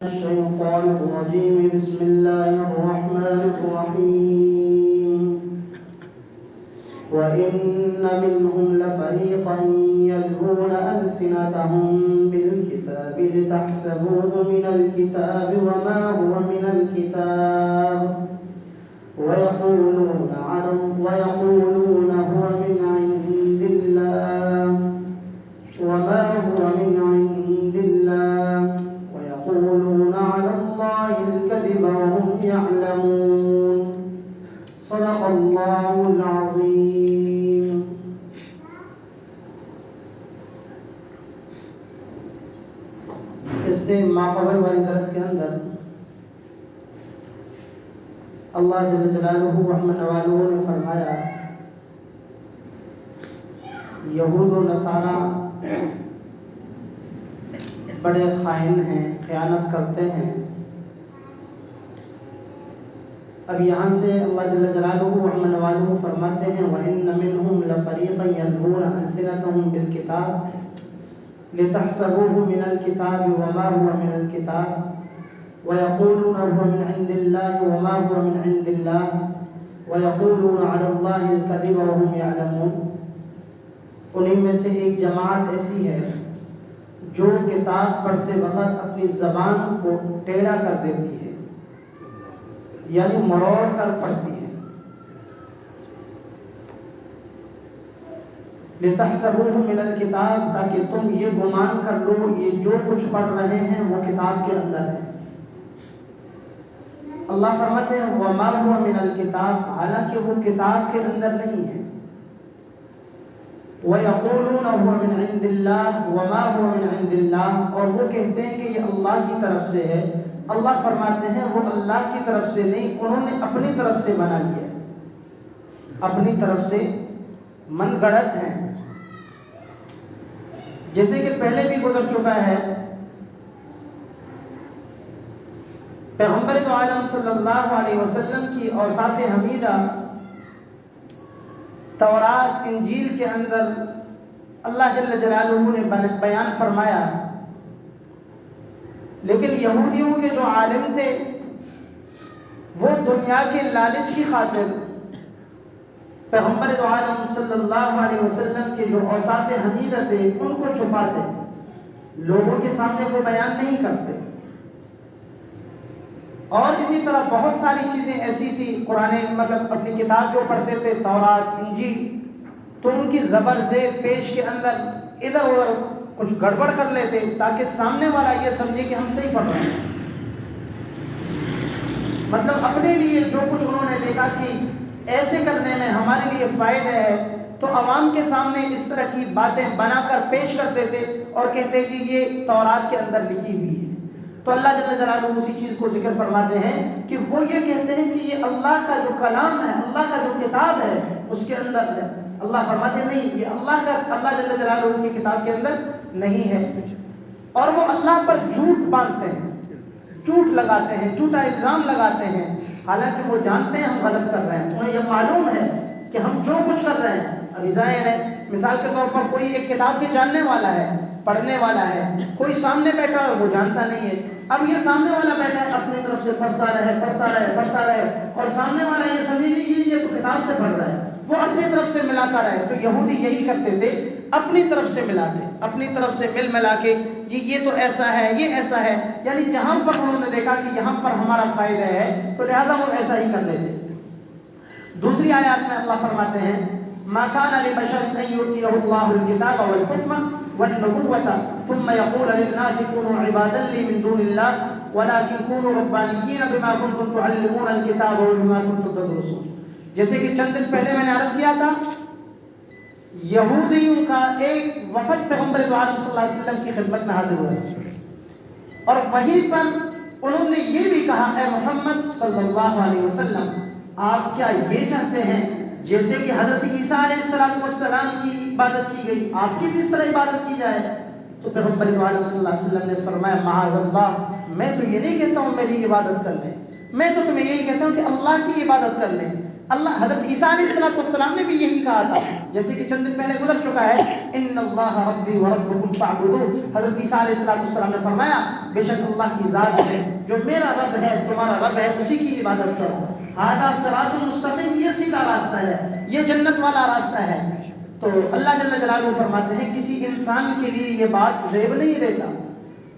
الشيطان الرجيم بسم الله الرحمن الرحيم وإن منهم لفريقا يلوون ألسنتهم بالكتاب لتحسبوه من الكتاب وما هو من الكتاب ويقولون هو من عند الله وما هو من عند الله ويقولون على الله الكذب وهم يعلمون صدق الله العظيم. اس سے ماقبل والی درس کے اندر اللہ جل جلالہ رحمہ والہ نے فرمایا یہود و نصارہ بڑے خائن ہیں، خیانت کرتے ہیں. اب یہاں سے اللہ جل جلالہ رحمہ والہ فرماتے ہیں وَإِنَّ مِنْهُمْ لَفَرِيقًا يَلْوُونَ أَلْسِنَتَهُمْ بِالْكِتَابِ لِتَحْسَبُوهُ مِنَ الْكِتَابِ وَمَا هُوَ مِنَ الْكِتَابِ وَيَقُولُونَ هُوَ مِنْ عِنْدِ اللَّهِ وَمَا هُوَ مِنْ عِنْدِ اللَّهِ وَيَقُولُونَ عَلَى اللَّهِ الْكَذِبَ وَهُمْ يَعْلَمُونَ. انہیں میں سے ایک جماعت ایسی ہے جو کتاب پڑھتے وقت اپنی زبان کو ٹیڑھا کر دیتی ہے، یعنی مروڑ کر پڑھتی ہے. لِتَحْسَبُوهُ مِنَ الْكِتَابِ تاکہ تم یہ گمان کر لو یہ جو کچھ پڑھ رہے ہیں وہ کتاب کے اندر ہے. اللہ فرماتے ہیں وَمَا هُوَ مِنَ الْكِتَابِ حالانکہ وہ کتاب کے اندر نہیں ہے. وَيَقُولُونَ هُوَ مِنْ عِنْدِ اللَّهِ وَمَا هُوَ مِنْ عِنْدِ اللَّهِ اور وہ کہتے ہیں کہ یہ اللہ کی طرف سے ہے. اللہ فرماتے ہیں وہ اللہ کی طرف سے نہیں، انہوں نے اپنی طرف سے بنا لیا ہے، اپنی طرف سے من گڑت ہیں. جیسے کہ پہلے بھی گزر چکا ہے پیغمبر تو عالم صلی اللہ علیہ وسلم کی اوصاف حمیدہ تورات انجیل کے اندر اللہ جل جلالہ نے بیان فرمایا، لیکن یہودیوں کے جو عالم تھے وہ دنیا کے لالچ کی خاطر پیغمبر دو عالم صلی اللہ علیہ وسلم کے جو اوصاف حمیدہ تھے ان کو چھپاتے، لوگوں کے سامنے کو بیان نہیں کرتے. اور اسی طرح بہت ساری چیزیں ایسی تھی، قرآن مطلب اپنی کتاب جو پڑھتے تھے تورات انجیل، تو ان کی زبر زیر پیش کے اندر ادھر ادھر کچھ گڑبڑ کر لیتے تاکہ سامنے والا یہ سمجھے کہ ہم صحیح پڑھ رہے ہیں. مطلب اپنے لیے جو کچھ انہوں نے دیکھا کہ ایسے کرنے میں ہمارے لیے فائدہ ہے تو عوام کے سامنے اس طرح کی باتیں بنا کر پیش کرتے تھے اور کہتے کہ یہ تورات کے اندر لکھی ہوئی ہے. تو اللہ جل جلالہ اسی چیز کو ذکر فرماتے ہیں کہ وہ یہ کہتے ہیں کہ یہ اللہ کا جو کلام ہے، اللہ کا جو کتاب ہے اس کے اندر ہے. اللہ فرماتے نہیں یہ اللہ جل جلالہ کی کتاب کے اندر نہیں ہے. اور وہ اللہ پر جھوٹ باندھتے ہیں، جھوٹ لگاتے ہیں، جھوٹا الزام لگاتے ہیں، حالانکہ وہ جانتے ہیں ہم غلط کر رہے ہیں. انہیں یہ معلوم ہے کہ ہم جو کچھ کر رہے ہیں ابھی ظاہر ہے. مثال کے طور پر کوئی ایک کتاب کے جاننے والا ہے، پڑھنے والا ہے، کوئی سامنے بیٹھا ہے وہ جانتا نہیں ہے. اب یہ سامنے والا بیٹھا ہے اپنی طرف سے پڑھتا رہے اور سامنے والا یہ سمجھے یہ تو کتاب سے پڑھ رہا ہے، وہ اپنی طرف سے ملاتا رہے. تو یہودی یہی کرتے تھے، اپنی طرف سے ملاتے، اپنی طرف سے ملا کے جی یہ تو ایسا ہے یہ ایسا ہے، یعنی جہاں پر انہوں نے دیکھا کہ یہاں پر ہمارا فائدہ ہے تو لہذا وہ ایسا ہی کر لیتے. دوسری آیات میں اللہ فرماتے ہیں ما كان لبشر ان يؤتيه الله الكتاب والحكم والنبوة ثم يقول للناس كونوا عبادا لي من دون الله ولكن كونوا ربانيين بما كنتم تعلمون الكتاب وبما كنتم تدرسون. جیسے کہ چند دن پہلے میں نے عرض کیا تھا یہودیوں کا ایک وفد پیغمبر دو عالم صلی اللہ علیہ وسلم کی خدمت میں حاضر ہوا اور وہیں پر انہوں نے یہ بھی کہا اے محمد صلی اللہ علیہ وسلم آپ کیا یہ چاہتے ہیں جیسے کہ حضرت عیسیٰ علیہ السلام کی عبادت کی گئی آپ کی بھی اس طرح عبادت کی جائے؟ تو پیغمبر دو عالم صلی اللہ علیہ وسلم نے فرمایا معاذ اللہ، میں تو یہ نہیں کہتا ہوں میری عبادت کر لیں، میں تو تمہیں یہی کہتا ہوں کہ اللہ کی عبادت کر لیں. اللہ حضرت عیسیٰ علیہ السلام نے بھی یہی کہا تھا، جیسے کہ چند دن پہلے گزر چکا ہے، ان اللہ ربی وربکم فاعبدوہ۔ حضرت عیسیٰ علیہ السلام نے فرمایا بے شک اللہ کی ذات ہے، جو میرا رب ہے تمہارا رب ہے، اسی کی عبادت کرو۔ ھذا صراط مستقیم، یہ سیدھا راستہ ہے، یہ جنت والا راستہ ہے۔ تو اللہ جل جلالہ فرماتے ہیں کسی انسان کے لیے یہ بات زیب نہیں دیتا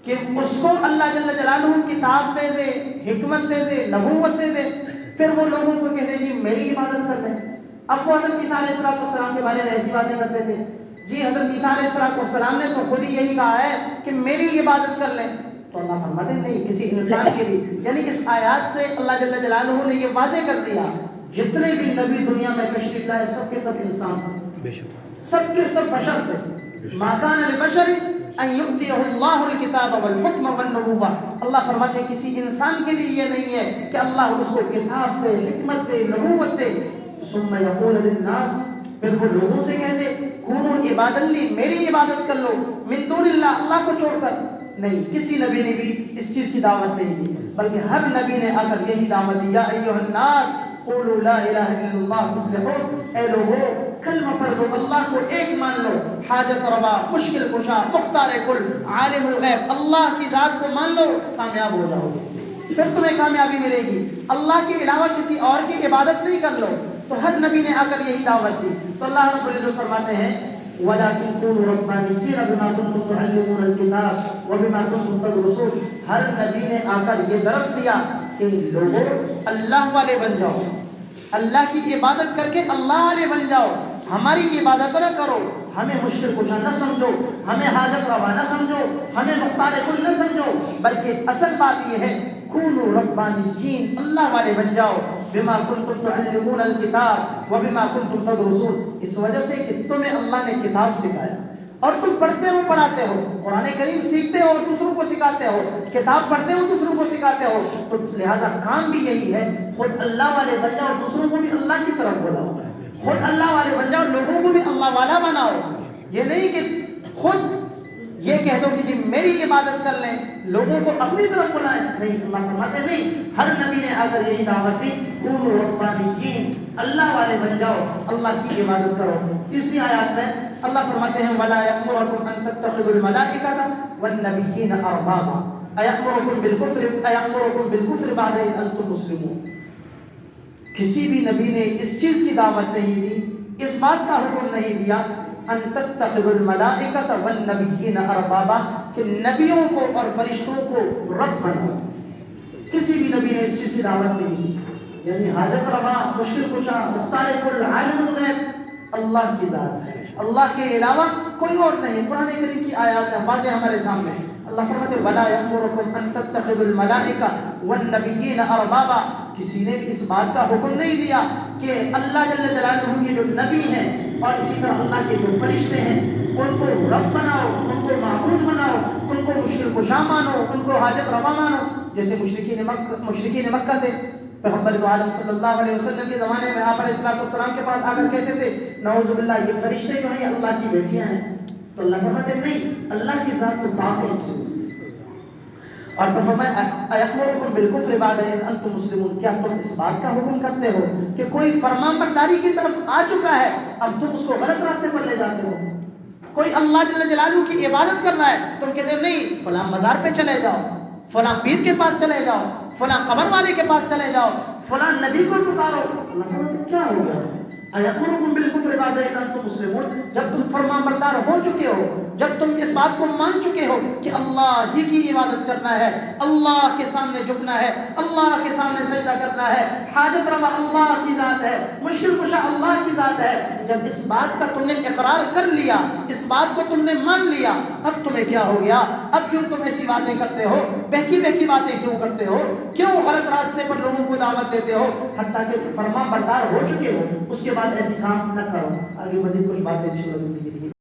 کہ اس کو اللہ جل جلالہ کتاب دے دے، حکمت دے دے، نبوت دے دے، پھر وہ لوگوں کو کہتے ہیں جی میری عبادت کر لیں۔ اب وہ حضرت عیسیٰ علیہ السلام کے بارے میں ایسی باتیں کرتے تھے، جی حضرت عیسیٰ علیہ السلام نے تو خود ہی یہی کہا ہے کہ میری عبادت کر لیں۔ تو اللہ فرماتے ہیں نہیں، کسی انسان کے لیے، یعنی اس آیات سے اللہ جل جلالہ نے یہ واضح کر دیا جتنے بھی نبی دنیا میں تشریف لائے سب کے سب انسان تھے، سب کے سب بشر تھے۔ ما کان لبشر ان یؤتیہ اللہ الکتاب والحکم والنبوہ، اللہ فرماتے ہیں کسی انسان کے لیے یہ نہیں ہے کہ اللہ اس کو کتاب دے، حکمت دے، نبوت دے، ثم یقول للناس، پھر وہ لوگوں سے کہہ دے کونوا عبادا لی، میری عبادت کر لو، من دون اللہ، اللہ کو چھوڑ کر۔ نہیں، کسی نبی نے بھی اس چیز کی دعوت نہیں دی، بلکہ ہر نبی نے آ کر یہی دعوت دی، یا ایھا الناس قولوا لا الہ الا اللہ تفلحون، اے لوگو کلمہ پڑھ لو، اللہ کو ایک مان لو، حاجت روا، مشکل کشا، مختار کل، عالم الغیب، اللہ کی ذات کو مان لو، کامیاب ہو جاؤ گے، پھر تمہیں کامیابی ملے گی۔ اللہ کے علاوہ کسی اور کی عبادت نہیں کر لو۔ تو ہر نبی نے آ کر یہی دعوت دی۔ تو اللہ رب العزت فرماتے ہیں وَلَٰكِن كُونُوا رَبَّانِيِّينَ بِمَا كُنتُمْ تُعَلِّمُونَ الْكِتَابَ وَبِمَا كُنتُمْ تَدْرُسُونَ، ہر نبی نے آ کر یہ درس دیا کہ لوگوں اللہ والے بن جاؤ، اللہ کی عبادت کر کے اللہ والے بن جاؤ، ہماری عبادت نہ کرو، ہمیں مشکل کشا نہ سمجھو، ہمیں حاجت روا نہ سمجھو، ہمیں مختار کل نہ سمجھو، بلکہ اصل بات یہ ہے کونوا ربانیین، اللہ والے بن جاؤ، بما کنتم تعلمون الکتاب وبما کنتم تدرسون، اس وجہ سے کہ تمہیں اللہ نے کتاب سکھایا اور تم پڑھتے ہو پڑھاتے ہو، قرآن کریم سیکھتے ہو اور دوسروں کو سکھاتے ہو، کتاب پڑھتے ہو دوسروں کو سکھاتے ہو، تو لہذا کام بھی یہی ہے، خود اللہ والے بن جاؤ، دوسروں کو بھی اللہ کی طرف بلاؤ، خود اللہ والے بن جاؤ، لوگوں کو بھی اللہ والا بناؤ۔ یہ نہیں کہ خود یہ کہہ دو کہ جی میری عبادت کر لیں، لوگوں کو اپنی طرف بلائیں، نہیں، اللہ فرماتے نہیں، ہر نبی نے آ کر یہی دعوت دی کونوا ربانیین، اللہ والے بن جاؤ، اللہ کی عبادت کرو۔ تیسری آیات میں اللہ فرماتے ہیں وَلَا يَأْمُرَكُمْ أَن تَتَّخِذُوا الْمَلَائِكَةَ وَالنَّبِيِّينَ أَرْبَابًا أَيَأْمُرُكُمْ بِالْكُفْرِ بَعْدَ إِذْ أَنْتُمْ مُسْلِمُونَ، کسی بھی نبی نے اس چیز کی دعوت نہیں دی، اس بات کا حکم نہیں دیا ان تتخذوا الملائکۃ والنبیین اربابا، کہ نبیوں کو اور فرشتوں کو رب بناؤ، کسی بھی نبی نے اس چیز کی دعوت نہیں دی۔ یعنی حاجت روا، مشکل کشا، مختار کل، عالم الغیب اللہ کی ذات ہے، اللہ کے علاوہ کوئی اور نہیں۔ قرآن کریم کی آیات ہیں واضح ہمارے سامنے، اللہ فرماتے ہیں وَلَا يَأْمُرُكُمْ أَن تَتَّخِذُوا الْمَلَائِكَةَ وَالنَّبِيِّينَ أَرْبَابًا، کسی نے بھی اس بات کا حکم نہیں دیا کہ اللہ جل جلالہ کے جو نبی ہیں اور اسی طرح اللہ کے جو فرشتے ہیں ان کو رب بناؤ، ان کو معبود بناؤ، ان کو مشکل کشا مانو، ان کو حاجت روا مانو، جیسے مشرکین مکہ تھے۔ پیغمبر دو عالم صلی اللہ علیہ وسلم کے زمانے میں آپ علیہ السلام کے پاس آ کر کہتے تھے نعوذ باللہ یہ فرشتے جو ہیں اللہ کی بیٹیاں ہیں، تو اللہ فرماتے نہیں، اللہ کی ذات تو پاک ہے۔ اور پھر فرمایا اَيَأْمُرُكُمْ بِالْكُفْرِ بَعْدَ إِذْ أَنْتُمْ مُسْلِمُونَ، کیا تم اس بات کا حکم کرتے ہو کہ کوئی فرمان برداری کی طرف آ چکا ہے، اب تم اس کو غلط راستے پر لے جاتے ہو؟ کوئی اللہ جل جلالہ کی عبادت کر رہا ہے، تم کہتے ہو نہیں فلاں مزار پہ چلے جاؤ، فلاں پیر کے پاس چلے جاؤ، فلاں قبر والے کے پاس چلے جاؤ، فلاں نبی کو پکارو۔ اللہ فرماتے کیا ہو گیا؟ اَيَأْمُرُكُمْ بِالْكُفْرِ بَعْدَ إِذْ أَنْتُمْ مُسْلِمُونَ، جب تم فرمان بردار ہو چکے ہو، جب تم اس بات کو مان چکے ہو کہ اللہ ہی کی عبادت کرنا ہے، اللہ کے سامنے جھکنا ہے، اللہ کے سامنے سجدہ کرنا ہے، حاجت روا اللہ کی ذات ہے، مشکل کشا اللہ کی ذات ہے، جب اس بات کا تم نے اقرار کر لیا، اس بات کو تم نے مان لیا، اب تمہیں کیا ہو گیا؟ اب کیوں تم ایسی باتیں کرتے ہو؟ بہکی بہکی باتیں کیوں کرتے ہو؟ کیوں غلط راستے پر لوگوں کو دعوت دیتے ہو؟ حتیٰ کہ فرمان بردار ہو چکے ہو، اس کے بعد ایسی کام نہ کرو۔ آگے مزید کچھ باتیں انشاءاللہ زندگی